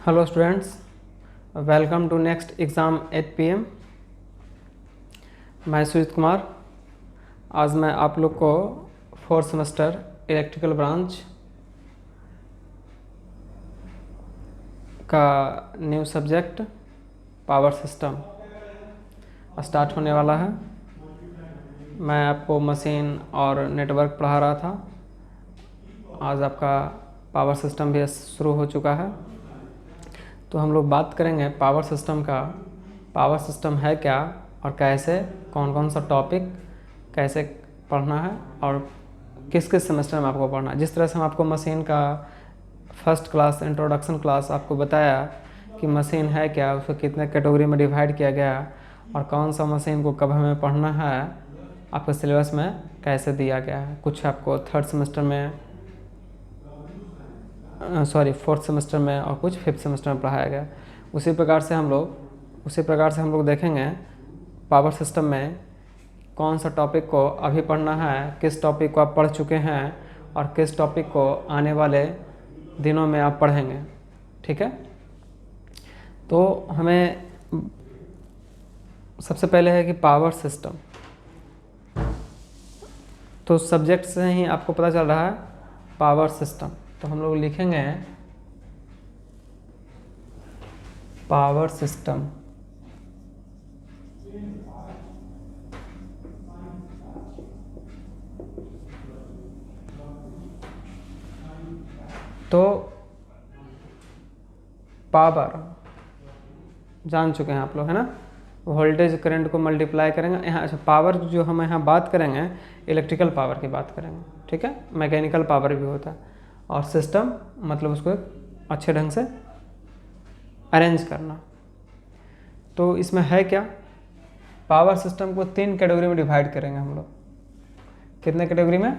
Hello students, welcome to next exam 8 PM। मैं सुजीत कुमार। आज मैं आप लोग को 4th सेमेस्टर इलेक्ट्रिकल ब्रांच का new subject power system start होने वाला है। मैं आपको मशीन और नेटवर्क पढ़ा रहा था। आज आपका पावर सिस्टम भी शुरू हो चुका है। तो हम लोग बात करेंगे पावर सिस्टम का। पावर सिस्टम है क्या और कैसे, कौन कौन सा टॉपिक कैसे पढ़ना है और किस किस सेमेस्टर में आपको पढ़ना है। जिस तरह से हम आपको मशीन का फर्स्ट क्लास इंट्रोडक्शन क्लास आपको बताया कि मशीन है क्या, उसको कितने कैटेगरी में डिवाइड किया गया और कौन सा मशीन को कब हमें पढ़ना है, आपके सिलेबस में कैसे दिया गया है। कुछ आपको 4th सेमेस्टर में 4th सेमेस्टर में और कुछ 5th सेमेस्टर में पढ़ाया गया। उसी प्रकार से हम लोग देखेंगे पावर सिस्टम में कौन सा टॉपिक को अभी पढ़ना है, किस टॉपिक को आप पढ़ चुके हैं और किस टॉपिक को आने वाले दिनों में आप पढ़ेंगे। ठीक है, तो हमें सबसे पहले है कि पावर सिस्टम। तो सब्जेक्ट से ही आपको पता चल रहा है पावर सिस्टम। तो हम लोग लिखेंगे पावर सिस्टम। तो पावर जान चुके हैं आप लोग, है ना। वोल्टेज करंट को मल्टीप्लाई करेंगे यहाँ। अच्छा, पावर जो हम यहाँ बात करेंगे इलेक्ट्रिकल पावर की बात करेंगे, ठीक है। मैकेनिकल पावर भी होता है। और सिस्टम मतलब उसको एक अच्छे ढंग से अरेंज करना। तो इसमें है क्या, पावर सिस्टम को 3 कैटेगरी में डिवाइड करेंगे हम लोग। कितने कैटेगरी में?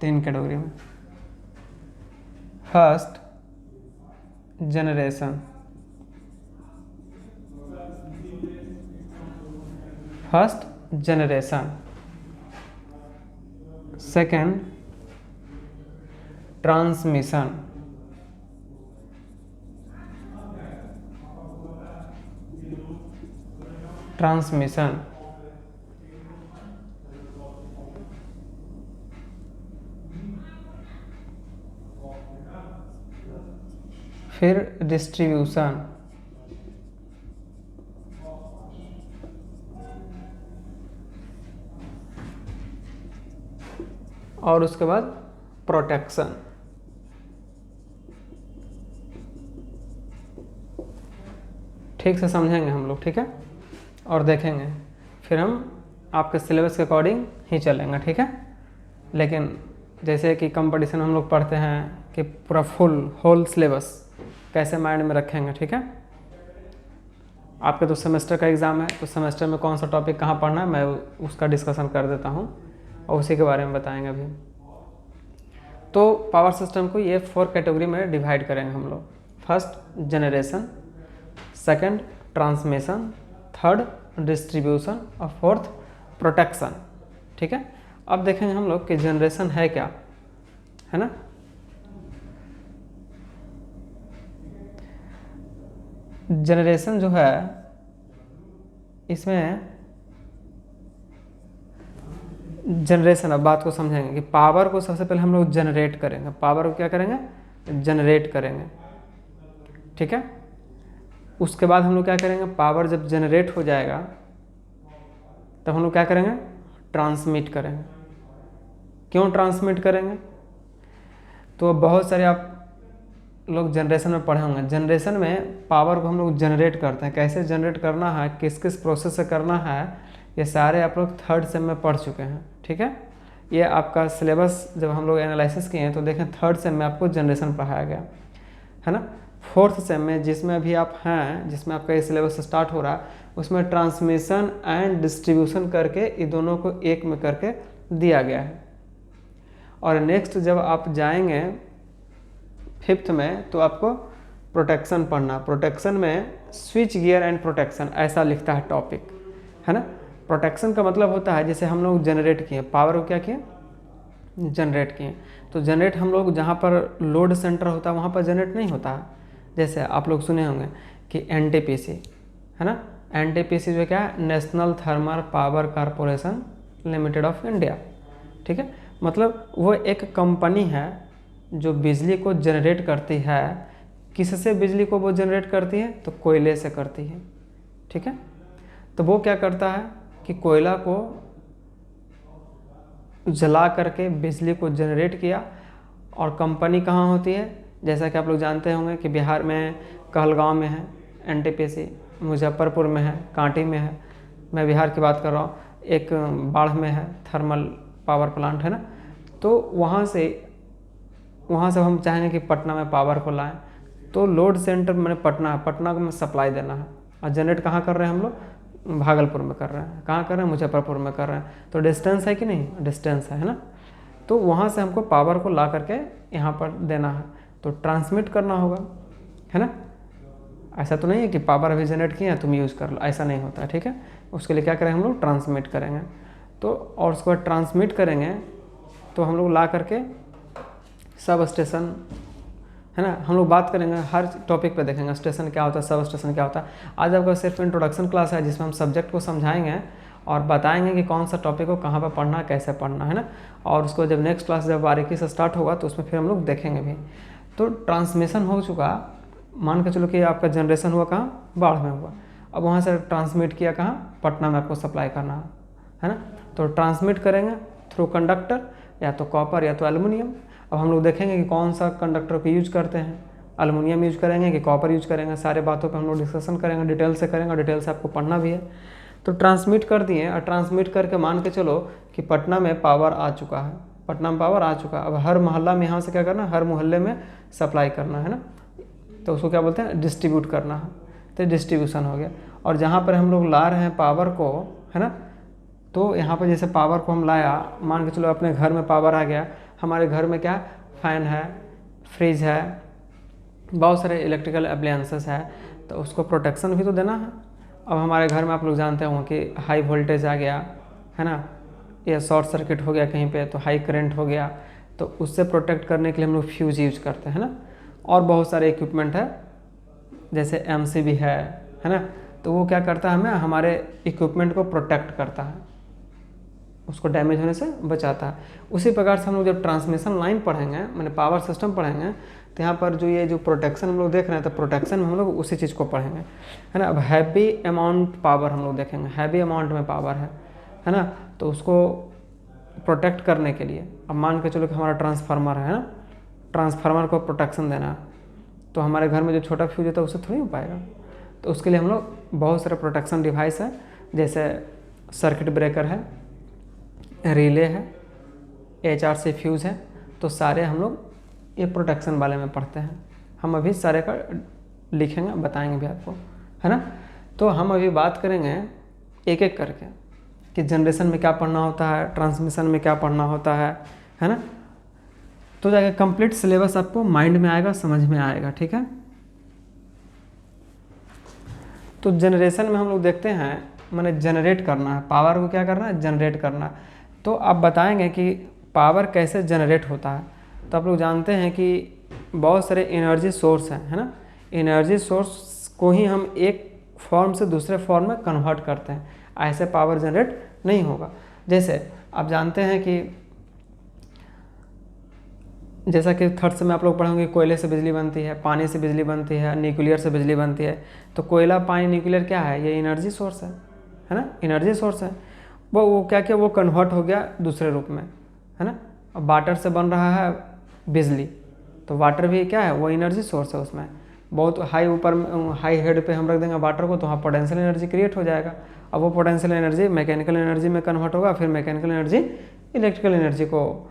3 कैटेगरी में। फर्स्ट जनरेशन, सेकंड ट्रांसमिशन, फिर डिस्ट्रीब्यूशन और उसके बाद प्रोटेक्शन। ठीक से समझेंगे हम लोग, ठीक है, और देखेंगे। फिर हम आपके सिलेबस के अकॉर्डिंग ही चलेंगे, ठीक है। लेकिन जैसे कि कंपटीशन हम लोग पढ़ते हैं कि पूरा होल सिलेबस कैसे माइंड में रखेंगे, ठीक है। आपके तो सेमेस्टर का एग्ज़ाम है, तो सेमेस्टर में कौन सा टॉपिक कहाँ पढ़ना है मैं उसका डिस्कशन कर देता हूँ और उसी के बारे में बताएंगे अभी। तो पावर सिस्टम को ये 4 कैटेगरी में डिवाइड करेंगे हम लोग। First generation, second transmission, third distribution और फोर्थ प्रोटेक्शन, ठीक है। अब देखेंगे हम लोग कि जनरेशन है क्या, है ना। जनरेशन जो है इसमें जनरेशन, अब बात को समझेंगे कि पावर को सबसे पहले हम लोग जनरेट करेंगे। पावर को क्या करेंगे? जनरेट करेंगे, ठीक है। उसके बाद हम लोग क्या करेंगे, पावर जब जनरेट हो जाएगा तब हम लोग क्या करेंगे? ट्रांसमिट करेंगे। क्यों ट्रांसमिट करेंगे? तो बहुत सारे आप लोग जनरेशन में पढ़े होंगे। जनरेशन में पावर को हम लोग जनरेट करते हैं। कैसे जनरेट करना है, किस किस प्रोसेस से करना है, ये सारे आप लोग 3rd सेम में पढ़ चुके हैं, ठीक है। ये आपका सिलेबस जब हम लोग एनालिसिस किए हैं तो देखें 3rd सेम में आपको जनरेशन पढ़ाया गया है ना। 4th सेम में जिसमें अभी आप हैं, जिसमें आपका ये सिलेबस स्टार्ट हो रहा है, उसमें ट्रांसमिशन एंड डिस्ट्रीब्यूशन करके ये दोनों को एक में करके दिया गया है। और नेक्स्ट जब आप जाएंगे 5th में तो आपको प्रोटेक्शन पढ़ना। प्रोटेक्शन में स्विच गियर एंड प्रोटेक्शन ऐसा लिखता है टॉपिक, है ना। प्रोटेक्शन का मतलब होता है जैसे हम लोग जनरेट किए, पावर को क्या किए? जनरेट किए। तो जनरेट हम लोग जहाँ पर लोड सेंटर होता है वहाँ पर जनरेट नहीं होता है, जैसे आप लोग सुने होंगे कि NTPC है ना, NTPC जो क्या है, national thermal power corporation limited of India, ठीक है। मतलब वो एक कंपनी है जो बिजली को जनरेट करती है। किससे बिजली को वो जनरेट करती है? तो कोयले से करती है, ठीक है। तो वो क्या करता है कि कोयला को जला करके बिजली को जनरेट किया। और कंपनी कहाँ होती है? जैसा कि आप लोग जानते होंगे कि बिहार में कहलगांव में है NTPC, मुजफ्फरपुर में है, कांटी में है, मैं बिहार की बात कर रहा हूँ, एक बाढ़ में है थर्मल पावर प्लांट है ना। तो वहाँ से हम चाहेंगे कि पटना में पावर को लाएं, तो लोड सेंटर मैंने पटना को में सप्लाई देना है। और जनरेट कहाँ कर रहे हैं हम लोग? भागलपुर में कर रहे हैं। कहाँ कर रहे हैं? मुजफ्फरपुर में कर रहे हैं। तो डिस्टेंस है कि नहीं? डिस्टेंस है ना। तो वहाँ से हमको पावर को ला करके यहाँ पर देना है, तो ट्रांसमिट करना होगा, है ना। ऐसा तो नहीं है कि पावर अभी जनरेट किया तुम यूज़ कर लो, ऐसा नहीं होता है, ठीक है। उसके लिए क्या करेंगे हम लोग? ट्रांसमिट करेंगे। तो और उसके बाद ट्रांसमिट करेंगे तो हम लोग ला करके सब स्टेशन, है ना, हम लोग बात करेंगे हर टॉपिक पे, देखेंगे स्टेशन क्या होता है, सब स्टेशन क्या होता है। आज आपका सिर्फ इंट्रोडक्शन क्लास है जिसमें हम सब्जेक्ट को समझाएंगे और बताएंगे कि कौन सा टॉपिक को कहाँ पर पढ़ना, कैसे पढ़ना है ना। और उसको जब नेक्स्ट क्लास जब बारीकी से स्टार्ट होगा तो उसमें फिर हम लोग देखेंगे भी। तो ट्रांसमिशन हो चुका, मान के चलो कि आपका जनरेशन हुआ कहाँ? बाढ़ में हुआ। अब वहाँ से ट्रांसमिट किया कहाँ? पटना में आपको सप्लाई करना है ना। तो ट्रांसमिट करेंगे थ्रू कंडक्टर, या तो कॉपर या तो एल्युमिनियम। अब हम लोग देखेंगे कि कौन सा कंडक्टर को यूज करते हैं, एल्युमिनियम यूज करेंगे कि कॉपर यूज करेंगे। सारे बातों पे हम लोग डिस्कशन करेंगे, डिटेल से करेंगे, और डिटेल से आपको पढ़ना भी है। तो ट्रांसमिट कर दिए, और ट्रांसमिट करके मान के चलो कि पटना में पावर आ चुका है, पटना में पावर आ चुका है। अब हर मोहल्ला में यहाँ से क्या करना है? हर मोहल्ले में सप्लाई करना है ना। तो उसको क्या बोलते हैं? डिस्ट्रीब्यूट करना है। तो डिस्ट्रीब्यूशन हो गया। और जहाँ पर हम लोग ला रहे हैं पावर को, है ना, तो यहाँ पर जैसे पावर को हम लाया, मान के चलो अपने घर में पावर आ गया। हमारे घर में क्या? फ़ैन है, फ्रिज है, बहुत सारे इलेक्ट्रिकल अप्लायंसेस है, तो उसको प्रोटेक्शन भी तो देना है। अब हमारे घर में आप लोग जानते होंगे कि हाई वोल्टेज आ गया, है ना, या शॉर्ट सर्किट हो गया कहीं पे, तो हाई करंट हो गया, तो उससे प्रोटेक्ट करने के लिए हम लोग फ्यूज यूज करते हैं ना। और बहुत सारे इक्विपमेंट है, जैसे MCB है ना। तो वो क्या करता है? हमें हमारे इक्विपमेंट को प्रोटेक्ट करता है, उसको डैमेज होने से बचाता है। उसी प्रकार से हम लोग जब ट्रांसमिशन लाइन पढ़ेंगे, मैंने पावर सिस्टम पढ़ेंगे, तो यहाँ पर जो ये जो प्रोटेक्शन हम लोग देख रहे हैं, तो प्रोटेक्शन में हम लोग उसी चीज़ को पढ़ेंगे, है ना। अब हैवी अमाउंट पावर हम लोग देखेंगे, हैवी अमाउंट में पावर है ना, तो उसको प्रोटेक्ट करने के लिए, अब मान के चलो कि हमारा ट्रांसफार्मर है ना, ट्रांसफार्मर को प्रोटेक्शन देना है, तो हमारे घर में जो छोटा फ्यूज होता है उससे थोड़ी हो पाएगा। तो उसके लिए हम लोग बहुत सारे प्रोटेक्शन डिवाइस है, जैसे सर्किट ब्रेकर है, रिले है, HRC फ्यूज़ है। तो सारे हम लोग ये प्रोटेक्शन वाले में पढ़ते हैं। हम अभी सारे का लिखेंगे, बताएंगे भी आपको, है ना। तो हम अभी बात करेंगे एक एक करके कि जनरेशन में क्या पढ़ना होता है, ट्रांसमिशन में क्या पढ़ना होता है ना। तो जाके कंप्लीट सिलेबस आपको माइंड में आएगा, समझ में आएगा, ठीक है। तो जनरेशन में हम लोग देखते हैं, मैंने जनरेट करना है, पावर को क्या करना है? जनरेट करना है। तो आप बताएंगे कि पावर कैसे जनरेट होता है। तो आप लोग जानते हैं कि बहुत सारे एनर्जी सोर्स हैं, है ना। एनर्जी सोर्स को ही हम एक फॉर्म से दूसरे फॉर्म में कन्वर्ट करते हैं, ऐसे पावर जनरेट नहीं होगा। जैसे आप जानते हैं कि जैसा कि थर्ड से में आप लोग पढ़ेंगे, कोयले से बिजली बनती है, पानी से बिजली बनती है, न्यूक्लियर से बिजली बनती है। तो कोयला, पानी, न्यूक्लियर क्या है? ये एनर्जी सोर्स है ना, एनर्जी सोर्स है। वो क्या वो कन्वर्ट हो गया दूसरे रूप में, है ना। अब वाटर से बन रहा है बिजली, तो वाटर भी क्या है? वो एनर्जी सोर्स है। उसमें बहुत हाई ऊपर हाई हेड पे हम रख देंगे वाटर को, तो वहाँ पोटेंशियल एनर्जी क्रिएट हो जाएगा। अब वो पोटेंशियल एनर्जी मैकेनिकल एनर्जी में कन्वर्ट होगा, फिर मैकेनिकल एनर्जी इलेक्ट्रिकल एनर्जी को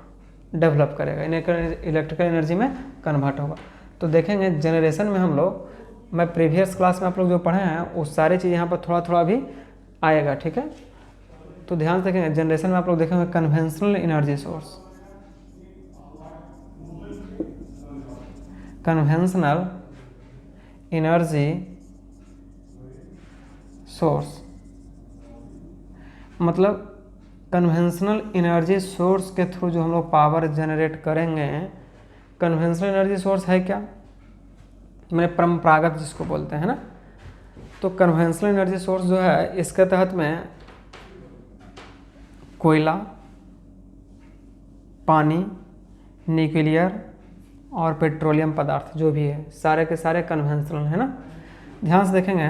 डेवलप करेगा, इलेक्ट्रिकल एनर्जी में कन्वर्ट होगा। तो देखेंगे जनरेशन में हम लोग, मैं प्रीवियस क्लास में आप लोग जो पढ़े हैं वो सारी चीज़ यहाँ पर थोड़ा थोड़ा भी आएगा, ठीक है। तो ध्यान से देखेंगे, जनरेशन में आप लोग देखेंगे conventional energy source, conventional energy source मतलब कन्वेंशनल एनर्जी सोर्स के थ्रू जो हम लोग पावर जनरेट करेंगे। कन्वेंशनल एनर्जी सोर्स है क्या? मैंने परंपरागत जिसको बोलते हैं ना। तो कन्वेंशनल एनर्जी सोर्स जो है इसके तहत में कोयला, पानी, न्यूक्लियर और पेट्रोलियम पदार्थ जो भी है सारे के सारे कन्वेंशनल है ना। ध्यान से देखेंगे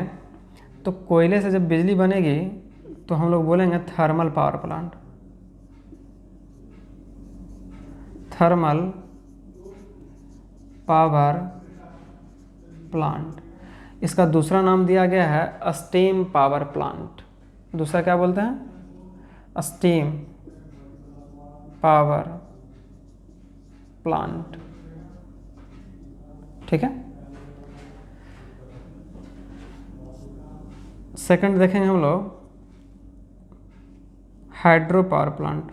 तो कोयले से जब बिजली बनेगी तो हम लोग बोलेंगे thermal power plant, thermal power plant. इसका दूसरा नाम दिया गया है स्टीम पावर प्लांट। दूसरा क्या बोलते हैं? Steam power plant. ठीक है। सेकंड देखेंगे हम लोग hydro power plant.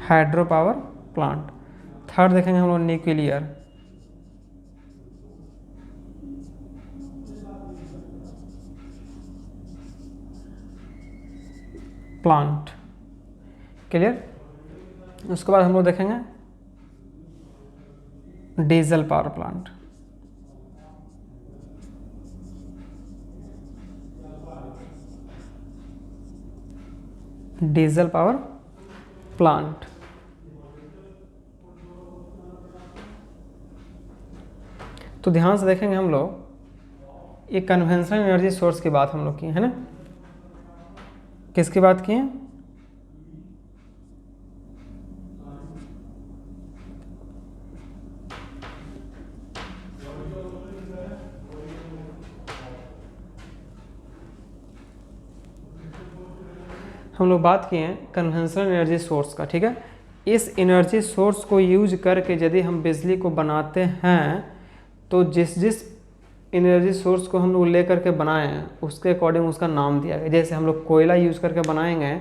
Hydro power plant. Third देखेंगे हम लोग न्यूक्लियर प्लांट। क्लियर। उसके बाद हम लोग देखेंगे diesel power plant. Diesel power plant. तो ध्यान से देखेंगे हम लोग ये कन्वेंशनल एनर्जी सोर्स की बात हम लोग की है ना। किसकी बात की है? हम लोग बात किए हैं कन्वेंशनल एनर्जी सोर्स का। ठीक है। इस एनर्जी सोर्स को यूज करके यदि हम बिजली को बनाते हैं तो जिस जिस एनर्जी सोर्स को हम लोग ले करके बनाए हैं उसके अकॉर्डिंग उसका नाम दिया गया। जैसे हम लोग कोयला यूज़ करके बनाएंगे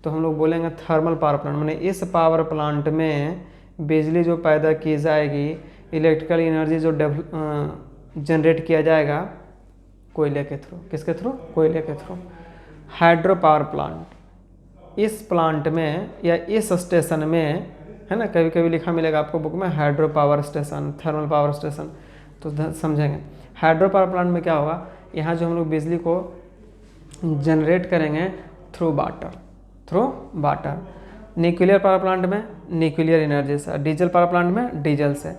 तो हम लोग बोलेंगे थर्मल पावर प्लांट, माने इस पावर प्लांट में बिजली जो पैदा की जाएगी, इलेक्ट्रिकल एनर्जी जो जनरेट किया जाएगा कोयले के थ्रू। किसके थ्रू? कोयले के थ्रू। हाइड्रो पावर प्लांट, इस प्लांट में या इस स्टेशन में है ना, कभी कभी लिखा मिलेगा आपको बुक में hydro power station, thermal power station, तो समझेंगे। हाइड्रो पावर प्लांट में क्या होगा, यहाँ जो हम लोग बिजली को जनरेट करेंगे through water. Nuclear power plant में न्यूक्लियर एनर्जी से, डीजल पावर प्लांट में डीजल से।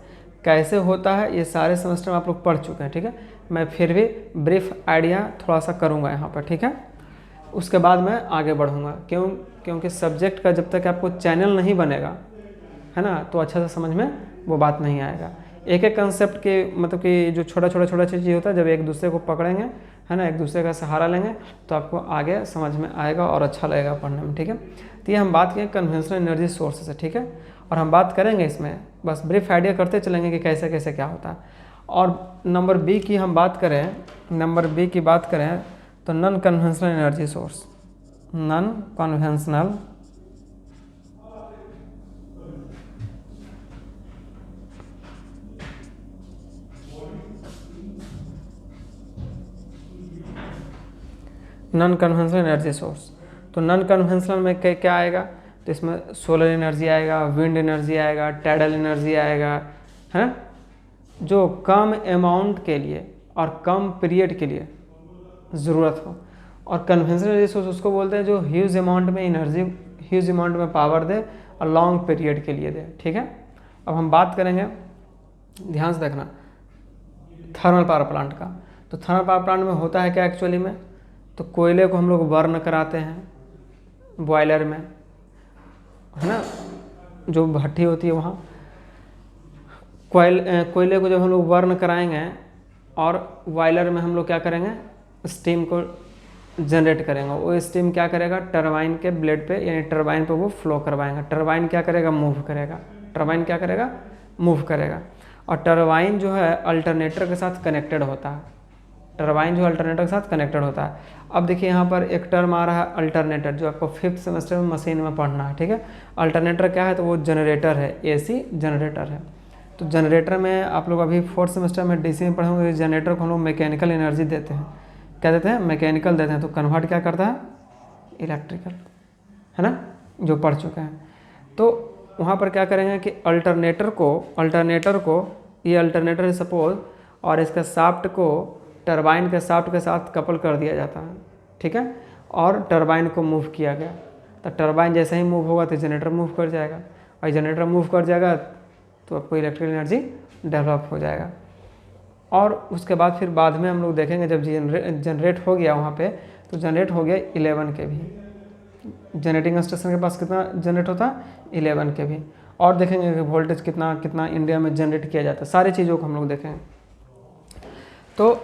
कैसे होता है ये सारे सेमेस्टर में आप लोग पढ़ चुके हैं। ठीक है। मैं फिर भी ब्रीफ आइडिया थोड़ा सा करूँगा यहाँ पर। ठीक है। उसके बाद मैं आगे बढ़ूँगा, क्योंकि सब्जेक्ट का जब तक आपको चैनल नहीं बनेगा है ना तो अच्छा से समझ में वो बात नहीं आएगा। एक एक कंसेप्ट के मतलब कि जो छोटा चीज़ होता है, जब एक दूसरे को पकड़ेंगे है ना, एक दूसरे का सहारा लेंगे तो आपको आगे समझ में आएगा और अच्छा लगेगा पढ़ने में। ठीक है। तो ये हम बात करें कन्वेंशनल एनर्जी सोर्स से। ठीक है। और हम बात करेंगे इसमें बस ब्रीफ आइडिया करते चलेंगे कि कैसे कैसे क्या होता है। और नंबर बी की हम बात करें तो non conventional energy source, non conventional energy source. तो नॉन कन्वेंशनल में क्या आएगा, तो इसमें सोलर एनर्जी आएगा, विंड एनर्जी आएगा, टाइडल एनर्जी आएगा है ना, जो कम अमाउंट के लिए और कम पीरियड के लिए ज़रूरत हो। और कन्वेंशनल एनर्जी सोर्स उसको बोलते हैं जो ह्यूज अमाउंट में एनर्जी, ह्यूज अमाउंट में पावर दे और लॉन्ग पीरियड के लिए दे। ठीक है। अब हम बात करेंगे, ध्यान से देखना, थर्मल पावर प्लांट का। तो थर्मल पावर प्लांट में होता है क्या एक्चुअली में, तो कोयले को हम लोग बर्न कराते हैं बॉयलर में है ना, जो भट्टी होती है वहाँ कोयले को जब हम लोग बर्न कराएंगे और बॉयलर में हम लोग क्या करेंगे, स्टीम को जनरेट करेंगे। वो स्टीम क्या करेगा, टरबाइन के ब्लेड पे यानी टरबाइन पे वो फ्लो करवाएंगे। टरबाइन क्या करेगा, मूव करेगा। टरबाइन क्या करेगा, मूव करेगा। और टरबाइन जो है अल्टरनेटर के साथ कनेक्टेड होता है। टरबाइन जो अल्टरनेटर के साथ कनेक्टेड होता है। अब देखिए यहाँ पर एक टर्म आ रहा है अल्टरनेटर, जो आपको 5th सेमेस्टर में मशीन में पढ़ना है। ठीक है। अल्टरनेटर क्या है, तो वो जनरेटर है, एसी जनरेटर है। तो जनरेटर में आप लोग अभी 4th सेमेस्टर में डीसी में पढ़ेंगे, जनरेटर को हम लोग मैकेनिकल एनर्जी देते हैं। क्या देते हैं, मैकेनिकल देते हैं। तो कन्वर्ट क्या करता है, इलेक्ट्रिकल है ना, जो पढ़ चुके हैं। तो वहाँ पर क्या करेंगे कि अल्टरनेटर को ये अल्टरनेटर है सपोज, और इसके शाफ्ट को टरबाइन के शाफ्ट के साथ कपल कर दिया जाता है, ठीक है, और टरबाइन को मूव किया गया। तो टरबाइन जैसे ही मूव होगा तो जनरेटर मूव कर जाएगा, और जनरेटर मूव कर जाएगा तो आपको इलेक्ट्रिकल एनर्जी डेवलप हो जाएगा। और उसके बाद फिर बाद में हम लोग देखेंगे जब जनरेट हो गया वहाँ पे, तो जनरेट हो गया 11 के भी। जनरेटिंग स्टेशन के पास कितना जनरेट होता है, 11 के भी। और देखेंगे कि वोल्टेज कितना कितना इंडिया में जनरेट किया जाता है, सारी चीज़ों को हम लोग देखेंगे। तो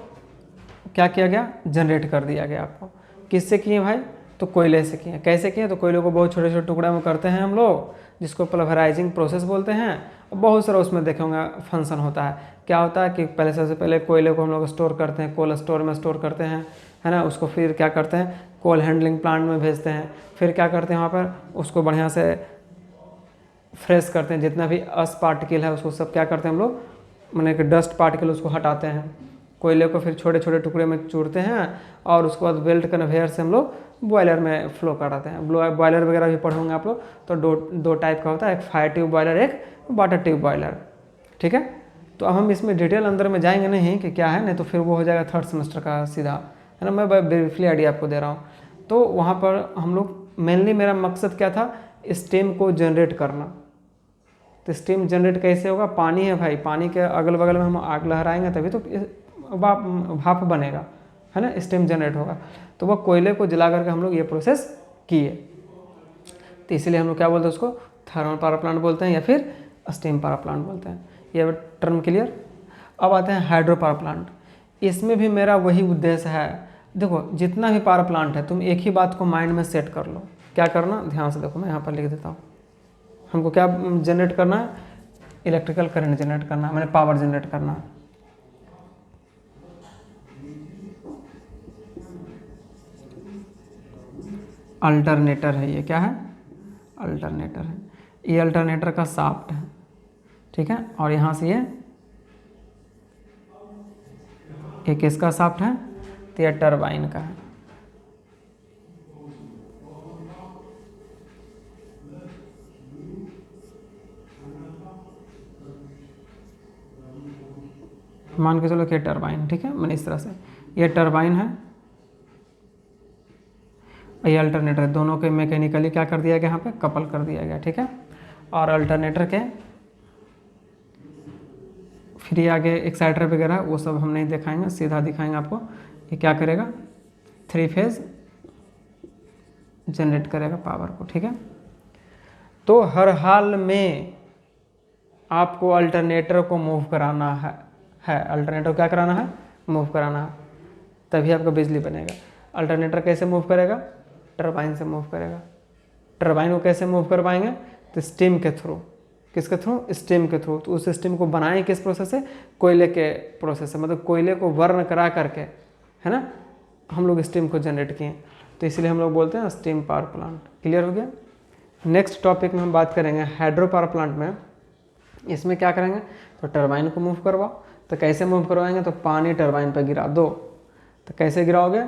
क्या किया गया, जनरेट कर दिया गया आपको। किससे किए भाई, तो कोयले से किए। कैसे किए, तो कोयले को बहुत छोटे छोटे टुकड़े में करते हैं हम लोग, जिसको पल्वराइजिंग प्रोसेस बोलते हैं। बहुत सारा उसमें देखेंगे फंक्शन होता है। क्या होता है कि पहले सबसे पहले कोयले को हम लोग स्टोर करते हैं, कोल स्टोर में स्टोर करते हैं, है ना। उसको फिर क्या करते हैं, कोल हैंडलिंग प्लांट में भेजते हैं। फिर क्या करते हैं वहाँ पर उसको बढ़िया से फ्रेश करते हैं, जितना भी अस पार्टिकल है उसको सब क्या करते हैं हम लोग, मैंने कि डस्ट पार्टिकल उसको हटाते हैं। कोयले को फिर छोटे छोटे टुकड़े में चूरते हैं, और उसके बाद बेल्ट कन्वेयर से हम लोग बॉयलर में फ्लो कराते हैं। बॉयलर वगैरह भी पढ़ोगे आप लोग, तो दो टाइप का होता है, एक फायर ट्यूब बॉयलर, एक वाटर ट्यूब बॉयलर, ठीक है। तो अब हम इसमें डिटेल अंदर में जाएंगे नहीं कि क्या है, नहीं तो फिर वो हो जाएगा थर्ड सेमेस्टर का सीधा, है ना। मैं ब्रीफली आइडिया आपको दे रहा हूँ। तो वहाँ पर हम लोग मेनली मेरा मकसद क्या था, स्टीम को जनरेट करना। तो स्टीम जनरेट कैसे होगा, पानी है भाई, पानी के अगल बगल में हम आग लहराएंगे तभी तो भाप बनेगा, है ना, स्टीम जनरेट होगा। तो वह कोयले को जला करके हम लोग ये प्रोसेस किए। तो इसलिए हम लोग क्या बोलते हैं उसको, थर्मल पावर प्लांट बोलते हैं या फिर स्टीम पावर प्लांट बोलते हैं। ये टर्म क्लियर। अब आते हैं हाइड्रो पावर प्लांट। इसमें भी मेरा वही उद्देश्य है। देखो जितना भी पावर प्लांट है, तुम एक ही बात को माइंड में सेट कर लो। क्या करना, ध्यान से देखो, मैं यहाँ पर लिख देता हूँ। हमको क्या जनरेट करना है, इलेक्ट्रिकल करंट जनरेट करना है, मैंने पावर जनरेट करना है। अल्टरनेटर है ये, क्या है, अल्टरनेटर है। ये अल्टरनेटर का शाफ्ट है, ठीक है, और यहाँ से ये किसका शाफ्ट है, तो ये टरबाइन का है। मान के चलो कि टरबाइन, ठीक है, मैंने इस तरह से, ये टरबाइन है, ये अल्टरनेटर है। दोनों के मैकेनिकली क्या कर दिया गया, यहाँ पे कपल कर दिया गया, ठीक है। और अल्टरनेटर के फिर ये आगे एक्साइटर वगैरह वो सब हम नहीं दिखाएंगे, सीधा दिखाएंगे आपको। ये क्या करेगा, 3 फेज जनरेट करेगा पावर को, ठीक है। तो हर हाल में आपको अल्टरनेटर को मूव कराना है अल्टरनेटर क्या कराना है, मूव कराना है, तभी आपका बिजली बनेगा। अल्टरनेटर कैसे मूव करेगा, टरबाइन से मूव करेगा। टरबाइन को कैसे मूव कर पाएंगे, तो स्टीम के थ्रू। किसके थ्रू, स्टीम के थ्रू। तो उस स्टीम को बनाए किस प्रोसेस से, कोयले के प्रोसेस से, मतलब कोयले को बर्न करा करके, है ना, हम लोग स्टीम को जनरेट किए। तो इसलिए हम लोग बोलते हैं स्टीम पावर प्लांट। क्लियर हो गया। नेक्स्ट टॉपिक में हम बात करेंगे हाइड्रो पावर प्लांट में। इसमें क्या करेंगे, तो टरबाइन को मूव करवाओ। तो कैसे मूव करवाएंगे, तो पानी टरबाइन पर गिरा दो। तो कैसे गिराओगे,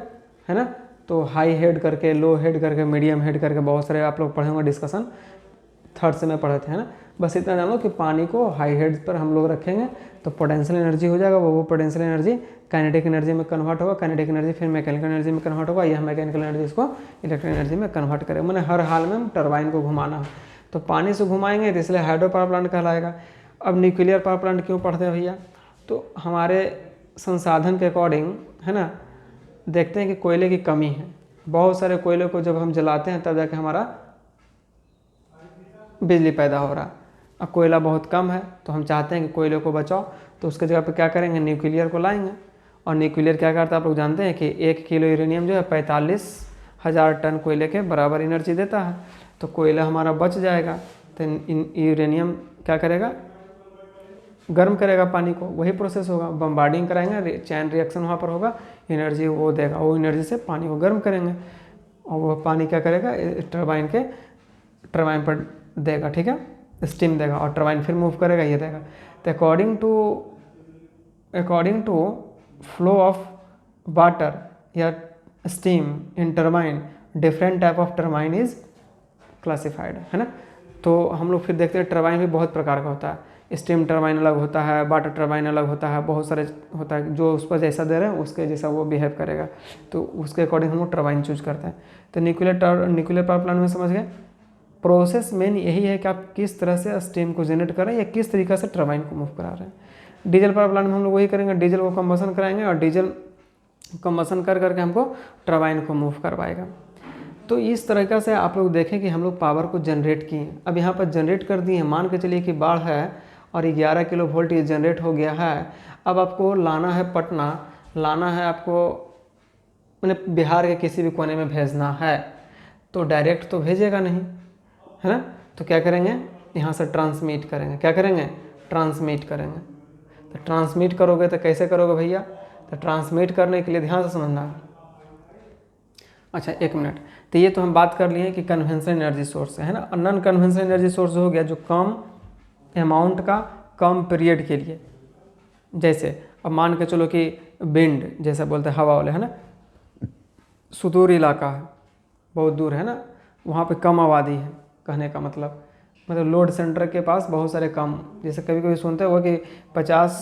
है ना, तो हाई हेड करके, लो हेड करके, मीडियम हेड करके, बहुत सारे आप लोग पढ़े होंगे डिस्कशन, थर्ड से में पढ़े थे, है ना। बस इतना जानो कि पानी को हाई हेड पर हम लोग रखेंगे तो पोटेंशियल एनर्जी हो जाएगा, वो पोटेंशियल एनर्जी काइनेटिक एनर्जी में कन्वर्ट होगा, काइनेटिक एनर्जी फिर मैकेनिकल एनर्जी में कन्वर्ट होगा, यह मैकेनिकल एनर्जी इसको इलेक्ट्रिक एनर्जी में कन्वर्ट करेगा। मैंने हर हाल में टरबाइन को घुमाना है, तो पानी से घुमाएंगे तो इसलिए हाइड्रो पावर प्लांट कहलाएगा। अब न्यूक्लियर पावर प्लांट क्यों पढ़ते हैं भैया, तो हमारे संसाधन के अकॉर्डिंग, है ना, देखते हैं कि कोयले की कमी है। बहुत सारे कोयले को जब हम जलाते हैं तब जाके हमारा बिजली पैदा हो रहा। अब कोयला बहुत कम है तो हम चाहते हैं कि कोयले को बचाओ, तो उसके जगह पे क्या करेंगे, न्यूक्लियर को लाएंगे। और न्यूक्लियर क्या करता है, आप लोग जानते हैं कि 1 किलो यूरेनियम जो है 45,000 टन कोयले के बराबर एनर्जी देता है। तो कोयला हमारा बच जाएगा, तो यूरेनियम क्या करेगा, गर्म करेगा पानी को। वही प्रोसेस होगा, बम्बार्डिंग कराएंगे, चैन रिएक्शन वहाँ पर होगा, एनर्जी वो देगा, वो एनर्जी से पानी को गर्म करेंगे, और वो पानी क्या करेगा, टरबाइन पर देगा, ठीक है, स्टीम देगा, और टरबाइन फिर मूव करेगा, ये देगा। तो according to flow of water या steam in turbine, different type of turbine is classified, है ना। तो हम लोग फिर देखते हैं टरबाइन भी बहुत प्रकार का होता है, स्टीम टरबाइन अलग होता है, वाटर टरबाइन अलग होता है, बहुत सारे होता है, जो उस पर जैसा दे रहे हैं उसके जैसा वो बिहेव करेगा, तो उसके अकॉर्डिंग हम लोग टरबाइन चूज करते हैं। तो न्यूक्लियर पावर प्लांट में समझ गए, प्रोसेस मेन यही है कि आप किस तरह से स्टीम को जनरेट कर रहे हैं या किस तरीके से टरबाइन को मूव करा रहे हैं। डीजल पावर प्लांट में हम लोग वही करेंगे, डीजल को कंबसन कराएंगे और डीजल कंबसन कर करके हमको टरबाइन को मूव करवाएगा। तो इस तरीक़ा से आप लोग देखें कि हम लोग पावर को जनरेट किए। अब यहाँ पर जनरेट कर दिए हैं, मान के चलिए कि बाढ़ है और 11 किलो वोल्ट ये जनरेट हो गया है। अब आपको लाना है पटना, लाना है आपको मैंने बिहार के किसी भी कोने में भेजना है, तो डायरेक्ट तो भेजेगा नहीं, है ना। तो क्या करेंगे, यहाँ से ट्रांसमिट करेंगे। क्या करेंगे, ट्रांसमिट करेंगे। तो ट्रांसमिट करोगे तो कैसे करोगे भैया, तो ट्रांसमिट करने के लिए ध्यान से समझना। अच्छा 1 मिनट, तो ये तो हम बात कर लिए कि कन्वेंशनल एनर्जी सोर्स है ना। नॉन कन्वेंशनल एनर्जी सोर्स हो गया जो कम अमाउंट का कम पीरियड के लिए, जैसे अब मान के चलो कि विंड जैसा बोलते हैं हवा वाले, है ना, सुदूर इलाका है, बहुत दूर है ना, वहाँ पे कम आबादी है, कहने का मतलब लोड सेंटर के पास बहुत सारे कम, जैसे कभी कभी सुनते हो कि 50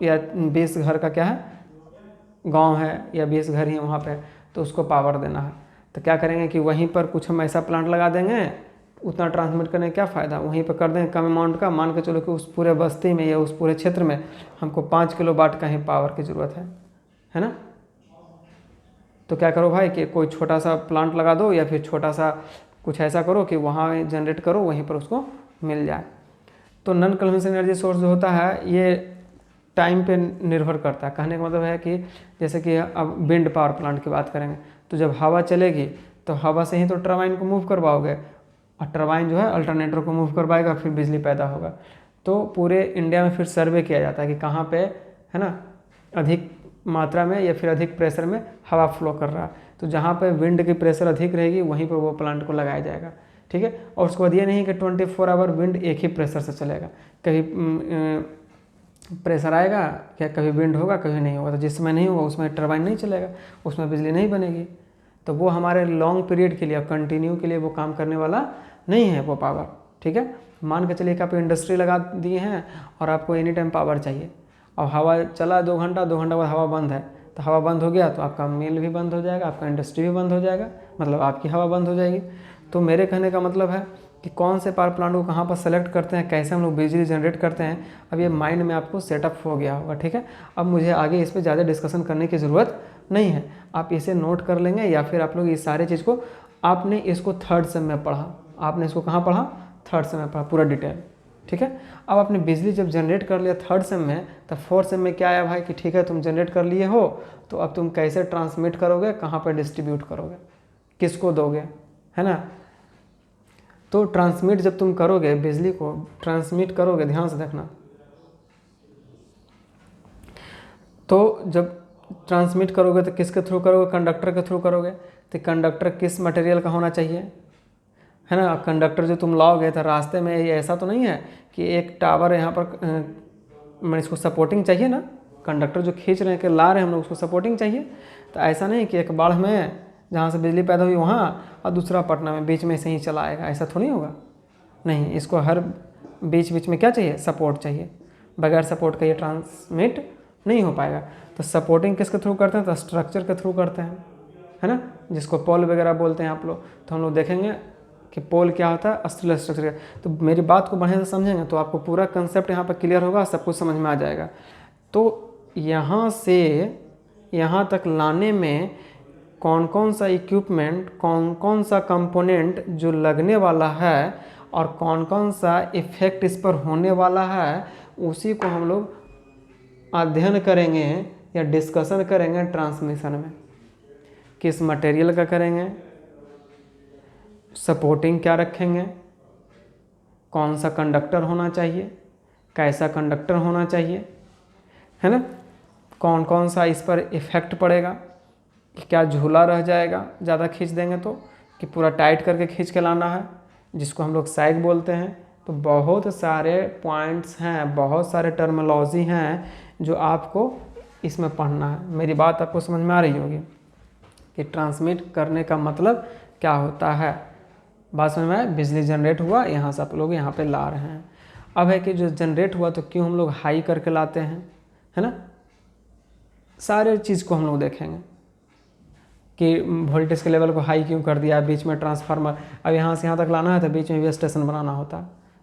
या 20 घर का क्या है गांव है या 20 घर ही वहाँ पे, तो उसको पावर देना है। तो क्या करेंगे कि वहीं पर कुछ हम ऐसा प्लांट लगा देंगे, उतना ट्रांसमिट करने का क्या फ़ायदा, वहीं पर कर देंगे कम अमाउंट का। मान के चलो कि उस पूरे बस्ती में या उस पूरे क्षेत्र में हमको 5 किलो वाट का ही पावर की ज़रूरत है ना। तो क्या करो भाई कि कोई छोटा सा प्लांट लगा दो या फिर छोटा सा कुछ ऐसा करो कि वहाँ जनरेट करो, वहीं पर उसको मिल जाए। तो नॉन कन्वेंशनल एनर्जी सोर्स जो होता है ये टाइम पे निर्भर करता है। कहने का मतलब है कि जैसे कि अब विंड पावर प्लांट की बात करेंगे, तो जब हवा चलेगी तो हवा से ही तो टरबाइन को मूव करवाओगे, और टरबाइन जो है अल्टरनेटर को मूव करवाएगा, फिर बिजली पैदा होगा। तो पूरे इंडिया में फिर सर्वे किया जाता है कि कहाँ पे, है ना, अधिक मात्रा में या फिर अधिक प्रेशर में हवा फ्लो कर रहा है। तो जहाँ पे विंड की प्रेशर अधिक रहेगी वहीं पर वो प्लांट को लगाया जाएगा, ठीक है। और उसके बाद ये नहीं कि 24 आवर विंड एक ही प्रेशर से चलेगा, कभी प्रेशर आएगा क्या, कभी विंड होगा कभी नहीं होगा। तो जिस समय नहीं होगा उसमें टरबाइन नहीं चलेगा, उसमें बिजली नहीं बनेगी। तो वो हमारे लॉन्ग पीरियड के लिए, कंटिन्यू के लिए वो काम करने वाला नहीं है वो पावर, ठीक है। मान के चलिए कि आप इंडस्ट्री लगा दिए हैं और आपको एनी टाइम पावर चाहिए, और हवा चला 2 घंटा, 2 घंटा बाद हवा बंद है, तो हवा बंद हो गया तो आपका मिल भी बंद हो जाएगा, आपका इंडस्ट्री भी बंद हो जाएगा, मतलब आपकी हवा बंद हो जाएगी। तो मेरे कहने का मतलब है कि कौन से पावर प्लांट को कहाँ पर सेलेक्ट करते हैं, कैसे हम लोग बिजली जनरेट करते हैं, अब ये माइंड में आपको सेटअप हो गया होगा, ठीक है। अब मुझे आगे इस पर ज़्यादा डिस्कशन करने की ज़रूरत नहीं है, आप इसे नोट कर लेंगे, या फिर आप लोग इस सारे चीज़ को, आपने इसको 3rd सेम में पढ़ा, आपने इसको कहाँ पढ़ा, 3rd सेम में पढ़ा पूरा डिटेल, ठीक है। अब आपने बिजली जब जनरेट कर लिया 3rd सेम में, तब 4th सेम में क्या आया भाई कि ठीक है तुम जनरेट कर लिए हो, तो अब तुम कैसे ट्रांसमिट करोगे, कहाँ पर डिस्ट्रीब्यूट करोगे, किसको दोगे, है ना। तो ट्रांसमिट जब तुम करोगे, बिजली को ट्रांसमिट करोगे, ध्यान से देखना, तो जब ट्रांसमिट करोगे तो किसके थ्रू करोगे, कंडक्टर के थ्रू करोगे। तो कंडक्टर किस मटेरियल का होना चाहिए, है ना। कंडक्टर जो तुम लाओगे तो रास्ते में ये ऐसा तो नहीं है कि एक टावर यहाँ पर, मैं इसको सपोर्टिंग चाहिए ना, कंडक्टर जो खींच रहे हैं कि ला रहे हैं हम लोग, उसको सपोर्टिंग चाहिए। तो ऐसा नहीं कि एक बाढ़ में जहाँ से बिजली पैदा हुई वहाँ और दूसरा पटना में, बीच में से ही चला आएगा, ऐसा थोड़ी होगा, नहीं। इसको हर बीच बीच में क्या चाहिए, सपोर्ट चाहिए, बगैर सपोर्ट का ये ट्रांसमिट नहीं हो पाएगा। तो सपोर्टिंग किसके थ्रू करते हैं, तो स्ट्रक्चर के थ्रू करते हैं, है ना, जिसको पोल वगैरह बोलते हैं आप लोग। तो हम लोग देखेंगे कि पोल क्या होता है, स्टील स्ट्रक्चर। तो मेरी बात को बढ़िया से समझेंगे तो आपको पूरा कंसेप्ट यहाँ पर क्लियर होगा, सब कुछ समझ में आ जाएगा। तो यहाँ से यहाँ तक लाने में कौन कौन सा इक्विपमेंट, कौन कौन सा कंपोनेंट जो लगने वाला है और कौन कौन सा इफ़ेक्ट इस पर होने वाला है, उसी को हम लोग अध्ययन करेंगे या डिस्कशन करेंगे ट्रांसमिशन में। किस मटेरियल का करेंगे, सपोर्टिंग क्या रखेंगे, कौन सा कंडक्टर होना चाहिए, कैसा कंडक्टर होना चाहिए, है ना, कौन कौन सा इस पर इफ़ेक्ट पड़ेगा, कि क्या झूला रह जाएगा ज़्यादा खींच देंगे तो, कि पूरा टाइट करके खींच के लाना है, जिसको हम लोग सैग बोलते हैं। तो बहुत सारे पॉइंट्स हैं, बहुत सारे टर्मिनोलॉजी हैं जो आपको इसमें पढ़ना है। मेरी बात आपको समझ में आ रही होगी कि ट्रांसमिट करने का मतलब क्या होता है, बात समझ में आया? बिजली जनरेट हुआ, यहाँ से आप लोग यहाँ पे ला रहे हैं। अब है कि जो जनरेट हुआ तो क्यों हम लोग हाई करके लाते हैं, है ना? सारे चीज़ को हम लोग देखेंगे कि वोल्टेज के लेवल को हाई क्यों कर दिया, बीच में ट्रांसफार्मर, अब यहाँ से यहाँ तक लाना है तो बीच में भी स्टेशन बनाना होता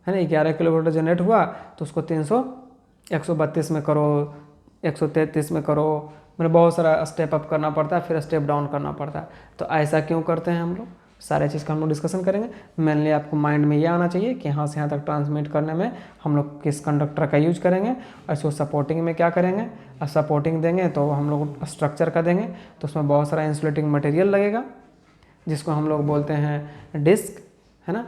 है ना। 11 किलो वोल्ट जनरेट हुआ तो उसको 132 में करो, 133 में करो, मतलब बहुत सारा स्टेप अप करना पड़ता है, फिर स्टेप डाउन करना पड़ता है। तो ऐसा क्यों करते हैं हम लोग, सारे चीज़ का हम लोग डिस्कशन करेंगे। मेनली आपको माइंड में ये आना चाहिए कि यहाँ से यहाँ तक ट्रांसमिट करने में हम लोग किस कंडक्टर का यूज करेंगे, और इसको सपोर्टिंग में क्या करेंगे। और सपोर्टिंग देंगे तो हम लोग स्ट्रक्चर का देंगे, तो उसमें बहुत सारा इंसुलेटिंग मटेरियल लगेगा जिसको हम लोग बोलते हैं डिस्क, है ना।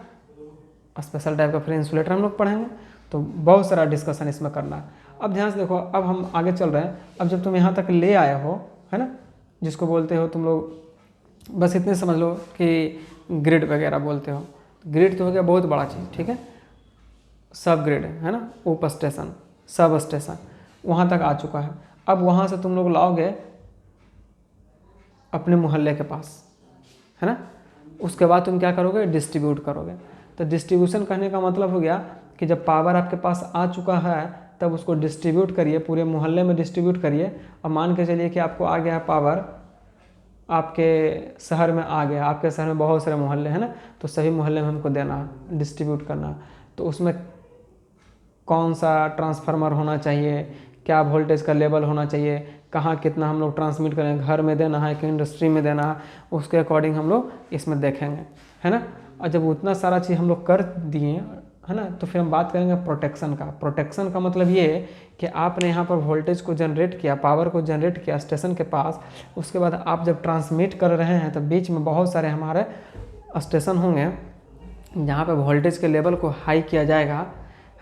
स्पेशल टाइप का फिर इंसुलेटर हम लोग पढ़ेंगे। तो बहुत सारा डिस्कशन इसमें करना है। अब ध्यान से देखो, अब हम आगे चल रहे हैं। अब जब तुम यहाँ तक ले आए हो, है ना, जिसको बोलते हो तुम लोग, बस इतने समझ लो कि ग्रिड वगैरह बोलते हो। ग्रिड तो हो गया बहुत बड़ा चीज़, ठीक है। सब ग्रिड है ना, उप स्टेशन, सब स्टेशन वहाँ तक आ चुका है। अब वहाँ से तुम लोग लाओगे अपने मोहल्ले के पास, है ना। उसके बाद तुम क्या करोगे, डिस्ट्रीब्यूट करोगे। तो डिस्ट्रीब्यूशन करने का मतलब हो गया कि जब पावर आपके पास आ चुका है तब उसको डिस्ट्रीब्यूट करिए, पूरे मोहल्ले में डिस्ट्रीब्यूट करिए। और मान के चलिए कि आपको आ गया पावर, आपके शहर में आ गया, आपके शहर में बहुत सारे मोहल्ले हैं ना, तो सभी मोहल्ले में हमको देना है, डिस्ट्रीब्यूट करना है। तो उसमें कौन सा ट्रांसफार्मर होना चाहिए, क्या वोल्टेज का लेवल होना चाहिए, कहाँ कितना हम लोग ट्रांसमिट करें, घर में देना है कि इंडस्ट्री में देना है, उसके अकॉर्डिंग हम लोग इसमें देखेंगे, है ना। और जब उतना सारा चीज़ हम लोग कर दिए, है ना, तो फिर हम बात करेंगे प्रोटेक्शन का। प्रोटेक्शन का मतलब ये है कि आपने यहाँ पर वोल्टेज को जनरेट किया, पावर को जनरेट किया स्टेशन के पास, उसके बाद आप जब ट्रांसमिट कर रहे हैं तो बीच में बहुत सारे हमारे स्टेशन होंगे जहाँ पे वोल्टेज के लेवल को हाई किया जाएगा,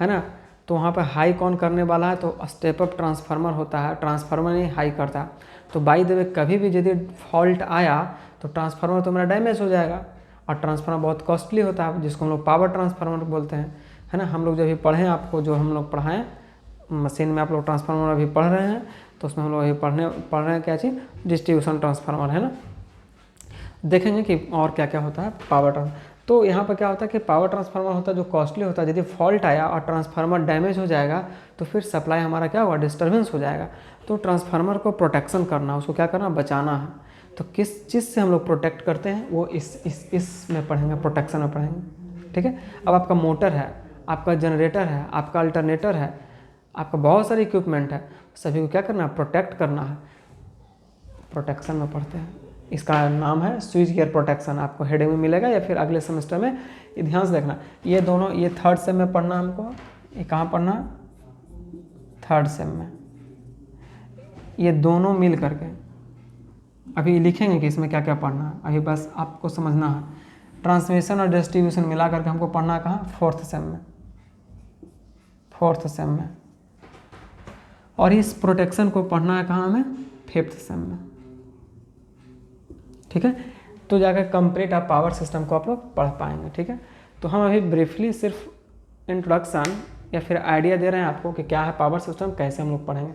है ना। तो वहाँ पे हाई कौन करने वाला है, तो स्टेप अप ट्रांसफार्मर होता है, ट्रांसफार्मर ही हाई करता है। तो बाई द वे कभी भी यदि फॉल्ट आया तो ट्रांसफार्मर तो मेरा डैमेज हो जाएगा, और ट्रांसफार्मर बहुत कॉस्टली होता है जिसको हम लोग पावर ट्रांसफार्मर बोलते हैं, है ना। हम लोग जब भी पढ़ें, आपको जो हम लोग पढ़ाएँ मशीन में, आप लोग ट्रांसफार्मर अभी पढ़ रहे हैं, तो उसमें हम लोग अभी पढ़ रहे हैं क्या चीज़, डिस्ट्रीब्यूशन ट्रांसफार्मर, है ना। देखेंगे कि और क्या क्या होता है पावर ट्रांसफार्मर। तो यहाँ पर क्या होता है कि पावर ट्रांसफार्मर होता है जो कॉस्टली होता है। यदि फॉल्ट आया और ट्रांसफार्मर डैमेज हो जाएगा तो फिर सप्लाई हमारा क्या होगा, डिस्टर्बेंस हो जाएगा। तो ट्रांसफार्मर को प्रोटेक्शन करना, उसको क्या करना, बचाना है। तो किस चीज़ से हम लोग प्रोटेक्ट करते हैं वो इस में पढ़ेंगे, प्रोटेक्शन में पढ़ेंगे, ठीक है। अब आपका मोटर है, आपका जनरेटर है, आपका अल्टरनेटर है, आपका बहुत सारे इक्विपमेंट है, सभी को क्या करना है, प्रोटेक्ट करना है। प्रोटेक्शन में पढ़ते हैं, इसका नाम है स्विच गियर प्रोटेक्शन। आपको हेडिंग में मिलेगा या फिर अगले सेमेस्टर में। ये ध्यान से देखना, ये दोनों, ये थर्ड सेम में पढ़ना हमको। ये कहाँ पढ़ना, थर्ड सेम में। ये दोनों मिल करके अभी लिखेंगे कि इसमें क्या क्या पढ़ना है। अभी बस आपको समझना है, ट्रांसमिशन और डिस्ट्रीब्यूशन मिला करके हमको पढ़ना है कहाँ, फोर्थ सेम में, फोर्थ सेम में। और इस प्रोटेक्शन को पढ़ना है कहाँ हमें, फिफ्थ सेम में, ठीक है। तो जाकर कंप्लीट आप पावर सिस्टम को आप लोग पढ़ पाएंगे, ठीक है। तो हम अभी ब्रीफली सिर्फ इंट्रोडक्शन या फिर आइडिया दे रहे हैं आपको कि क्या है पावर सिस्टम, कैसे हम लोग पढ़ेंगे।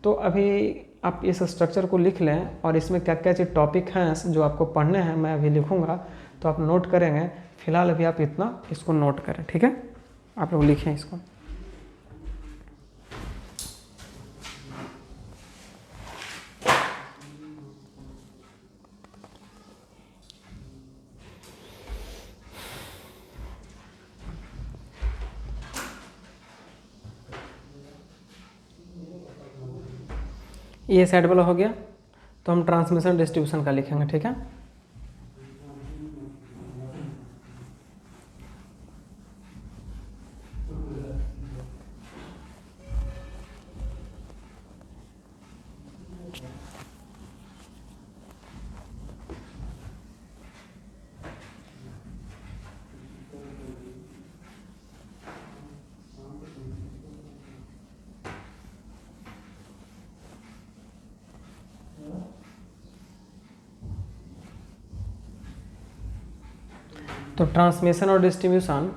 तो अभी आप इस स्ट्रक्चर को लिख लें, और इसमें क्या क्या चीज़ टॉपिक हैं जो आपको पढ़ने हैं, मैं अभी लिखूँगा तो आप नोट करेंगे। फिलहाल अभी आप इतना इसको नोट करें, ठीक है। आप लोग लिखें इसको। ये साइड वाला हो गया, तो हम ट्रांसमिशन डिस्ट्रीब्यूशन का लिखेंगे, ठीक है। तो ट्रांसमिशन और डिस्ट्रीब्यूशन,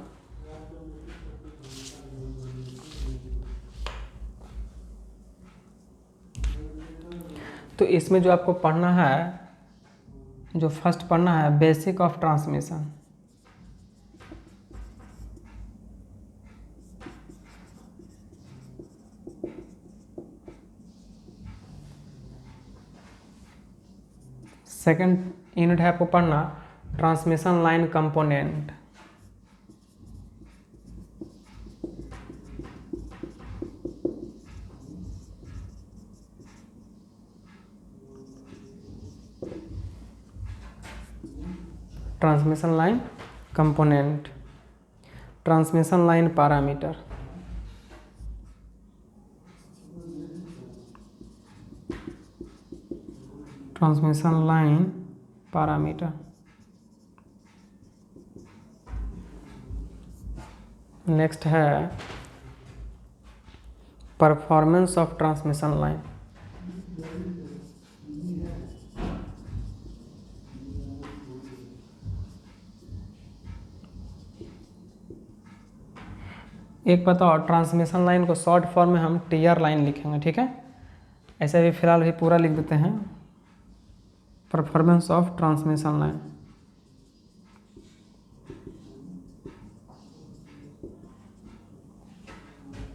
तो इसमें जो आपको पढ़ना है, जो फर्स्ट पढ़ना है, basic of transmission, second unit है आपको पढ़ना transmission line component. Transmission line component, transmission line parameter, transmission line parameter. Next है परफॉर्मेंस ऑफ ट्रांसमिशन लाइन। एक बताओ, ट्रांसमिशन लाइन को शॉर्ट फॉर्म में हम टीआर लाइन लिखेंगे, ठीक है। ऐसे भी फिलहाल भी पूरा लिख देते हैं, परफॉर्मेंस ऑफ ट्रांसमिशन लाइन।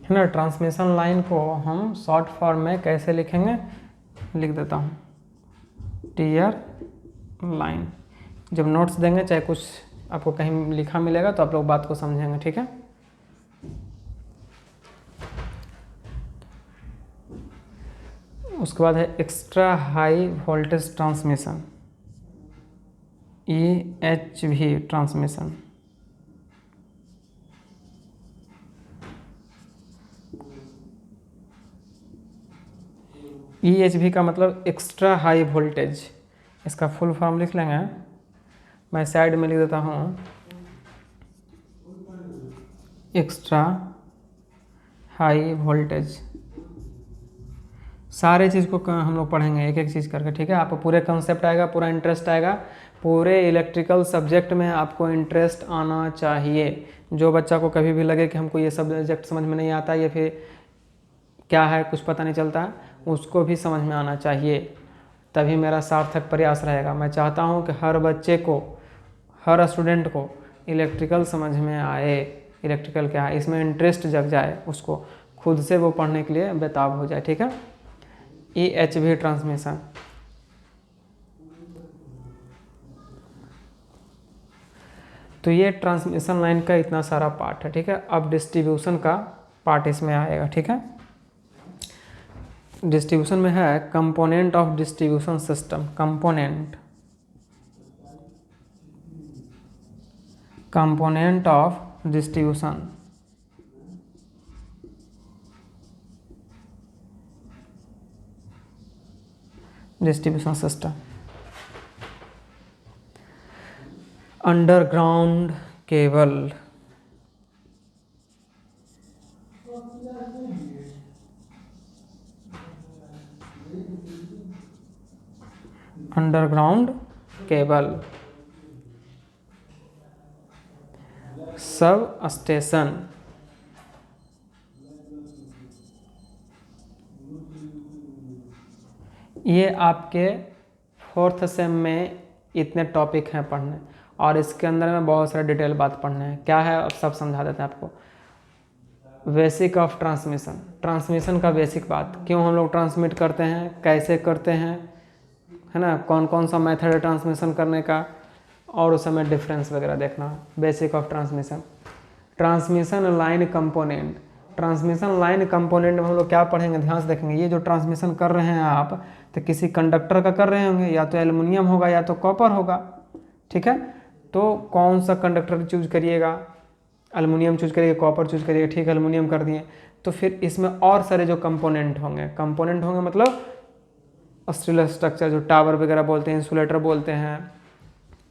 है ना, ट्रांसमिशन लाइन को हम शॉर्ट फॉर्म में कैसे लिखेंगे, लिख देता हूँ टीआर लाइन। जब नोट्स देंगे चाहे कुछ आपको कहीं लिखा मिलेगा तो आप लोग बात को समझेंगे, ठीक है। उसके बाद है extra high voltage transmission, EHV transmission. EHV का मतलब एक्स्ट्रा हाई वोल्टेज, इसका फुल फॉर्म लिख लेंगे, मैं साइड में लिख देता हूँ एक्स्ट्रा हाई वोल्टेज। सारे चीज़ को हम लोग पढ़ेंगे एक एक चीज़ करके, ठीक है। आपको पूरे कंसेप्ट आएगा, पूरा इंटरेस्ट आएगा, पूरे इलेक्ट्रिकल सब्जेक्ट में आपको इंटरेस्ट आना चाहिए। जो बच्चा को कभी भी लगे कि हमको ये सब्जेक्ट समझ में नहीं आता या फिर क्या है कुछ पता नहीं चलता, उसको भी समझ में आना चाहिए, तभी मेरा सार्थक प्रयास रहेगा। मैं चाहता हूँ कि हर बच्चे को, हर स्टूडेंट को इलेक्ट्रिकल समझ में आए, इलेक्ट्रिकल क्या है इसमें इंटरेस्ट जग जाए, उसको खुद से वो पढ़ने के लिए बेताब हो जाए, ठीक है। EHV ट्रांसमिशन, तो ये ट्रांसमिशन लाइन का इतना सारा पार्ट है, ठीक है। अब डिस्ट्रीब्यूशन का पार्ट इसमें आएगा, ठीक है। डिस्ट्रीब्यूशन में है component of distribution system, component of distribution. Distribution system, underground cable, underground cable, sub station, ये आपके 4th सेम में इतने टॉपिक हैं पढ़ने, और इसके अंदर में बहुत सारे डिटेल बात पढ़ने हैं। क्या है अब सब समझा देते हैं आपको। बेसिक ऑफ ट्रांसमिशन, ट्रांसमिशन का बेसिक बात, क्यों हम लोग ट्रांसमिट करते हैं, कैसे करते हैं, है ना, कौन कौन सा मेथड है ट्रांसमिशन करने का, और उस समय डिफरेंस वगैरह देखना। Basic of transmission. Transmission line component, transmission line component में हम लोग क्या पढ़ेंगे, ध्यान से देखेंगे। ये जो ट्रांसमिशन कर रहे हैं आप, तो किसी कंडक्टर का कर रहे होंगे, या तो एल्युमिनियम होगा या तो कॉपर होगा, ठीक है। तो कौन सा कंडक्टर चूज करिएगा, एल्युमिनियम चूज करिएगा, कॉपर चूज करिएगा, ठीक है, एल्युमिनियम कर दिए। तो फिर इसमें और सारे जो कंपोनेंट होंगे मतलब स्टील स्ट्रक्चर, जो टावर वगैरह बोलते हैं, इंसुलेटर बोलते हैं,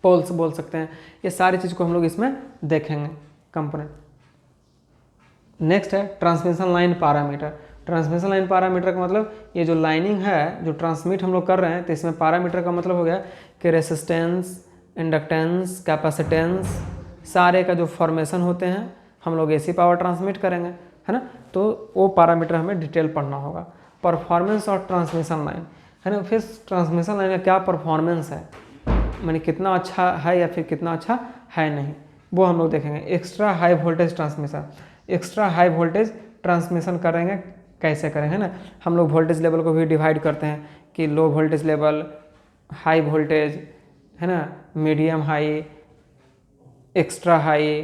पोल्स बोल सकते हैं, ये सारी चीज़ को हम लोग इसमें देखेंगे कंपोनेंट। नेक्स्ट है transmission line parameter. Transmission line parameter का मतलब ये जो लाइनिंग है जो ट्रांसमिट हम लोग कर रहे हैं, तो इसमें पैरामीटर का मतलब हो गया कि रेसिस्टेंस, इंडक्टेंस, कैपेसिटेंस, सारे का जो फॉर्मेशन होते हैं हम लोग ऐसी पावर ट्रांसमिट करेंगे, है ना। तो वो पैरामीटर हमें डिटेल पढ़ना होगा। परफॉर्मेंस और ट्रांसमिशन लाइन, है ना, फिर ट्रांसमिशन लाइन का क्या परफॉर्मेंस है, माने कितना अच्छा है या फिर कितना अच्छा है नहीं, वो हम लोग देखेंगे। Extra high voltage transmission, extra high voltage transmission करेंगे, कैसे करेंगे, है ना। हम लोग वोल्टेज लेवल को भी डिवाइड करते हैं कि low voltage level, high voltage, है ना, medium high, extra high,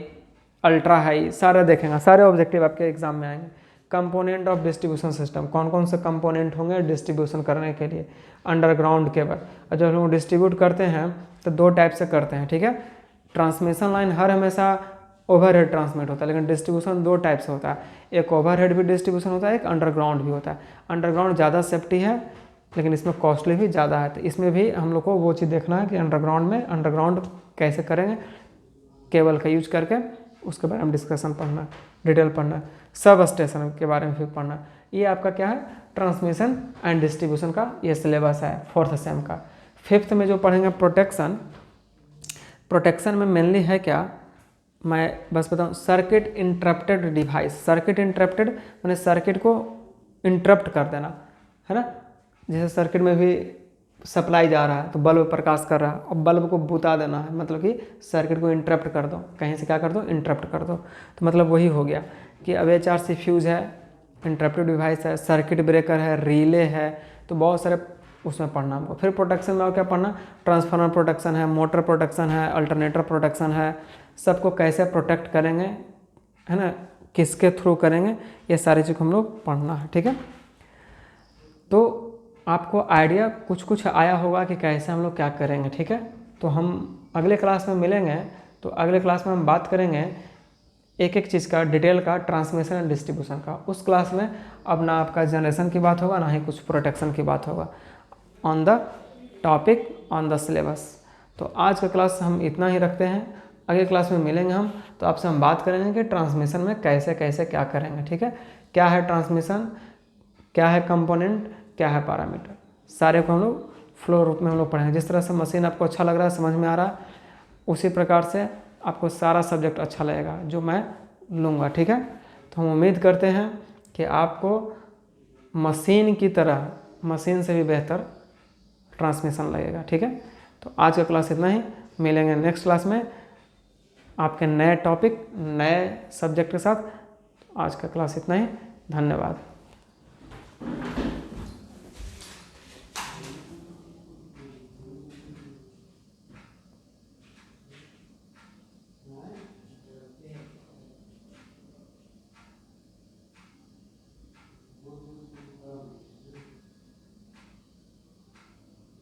ultra high, सारे देखेंगे, सारे ऑब्जेक्टिव आपके एग्जाम में आएंगे। कंपोनेंट ऑफ डिस्ट्रीब्यूशन सिस्टम, कौन कौन से कंपोनेंट होंगे डिस्ट्रीब्यूशन करने के लिए। अंडरग्राउंड केबल, और जब हम डिस्ट्रीब्यूट करते हैं तो दो टाइप से करते हैं, ठीक है। ट्रांसमिशन लाइन हर हमेशा ओवरहेड ट्रांसमिट होता है, लेकिन डिस्ट्रीब्यूशन दो टाइप से होता है, एक ओवरहेड भी डिस्ट्रीब्यूशन होता है, एक अंडरग्राउंड भी होता है। अंडरग्राउंड ज़्यादा सेफ्टी है, लेकिन इसमें कॉस्टली भी ज़्यादा है, तो इसमें भी हम लोग को वो चीज़ देखना है कि अंडरग्राउंड कैसे करेंगे, केबल का यूज करके, उसके बारे में डिस्कशन पढ़ना, डिटेल पढ़ना, सब स्टेशन के बारे में भी पढ़ना। ये आपका क्या है, ट्रांसमिशन एंड डिस्ट्रीब्यूशन का ये सिलेबस है 4th सेम का। 5th में जो पढ़ेंगे प्रोटेक्शन, प्रोटेक्शन में मेनली है क्या, मैं बस बताऊँ, circuit interrupted device. Circuit interrupted मैंने सर्किट को इंटरप्ट कर देना, है ना। जैसे सर्किट में भी सप्लाई जा रहा है तो बल्ब प्रकाश कर रहा है, और बल्ब को बुता देना है, मतलब कि सर्किट को इंटरप्ट कर दो, कहीं से क्या कर दो, इंटरप्ट कर दो। तो मतलब वही हो गया कि अब HRC फ्यूज़ है, इंटरप्टेड डिवाइस है, सर्किट ब्रेकर है, रिले है, तो बहुत सारे उसमें पढ़ना हमको। फिर प्रोटेक्शन में और क्या पढ़ना, ट्रांसफार्मर प्रोटेक्शन है, मोटर प्रोटेक्शन है, अल्टरनेटर प्रोटेक्शन है, सबको कैसे प्रोटेक्ट करेंगे, है ना, किसके थ्रू करेंगे, ये सारी चीज़ हम लोग पढ़ना है, ठीक है। तो आपको आइडिया कुछ कुछ आया होगा कि कैसे हम लोग क्या करेंगे, ठीक है। तो हम अगले क्लास में मिलेंगे, तो अगले क्लास में हम बात करेंगे एक एक चीज़ का डिटेल का, ट्रांसमिशन एंड डिस्ट्रीब्यूशन का। उस क्लास में अब ना आपका जनरेशन की बात होगा, ना ही कुछ प्रोटेक्शन की बात होगा, on the topic, on the syllabus. तो आज का क्लास हम इतना ही रखते हैं, अगले क्लास में मिलेंगे हम, तो आपसे हम बात करेंगे कि ट्रांसमिशन में कैसे कैसे क्या करेंगे, ठीक है। क्या है ट्रांसमिशन, क्या है कंपोनेंट, क्या है पैरामीटर, सारे को हम लोग फ्लो रूप में हम लोग पढ़ेंगे। जिस तरह से मशीन आपको अच्छा लग रहा है, समझ में आ रहा है, उसी प्रकार से आपको सारा सब्जेक्ट अच्छा लगेगा जो मैं लूँगा, ठीक है। तो हम उम्मीद करते हैं कि आपको मशीन की तरह, मशीन से भी बेहतर ट्रांसमिशन लगेगा, ठीक है। तो आज का क्लास इतना ही, मिलेंगे नेक्स्ट क्लास में आपके नए टॉपिक, नए सब्जेक्ट के साथ। आज का क्लास इतना ही, धन्यवाद।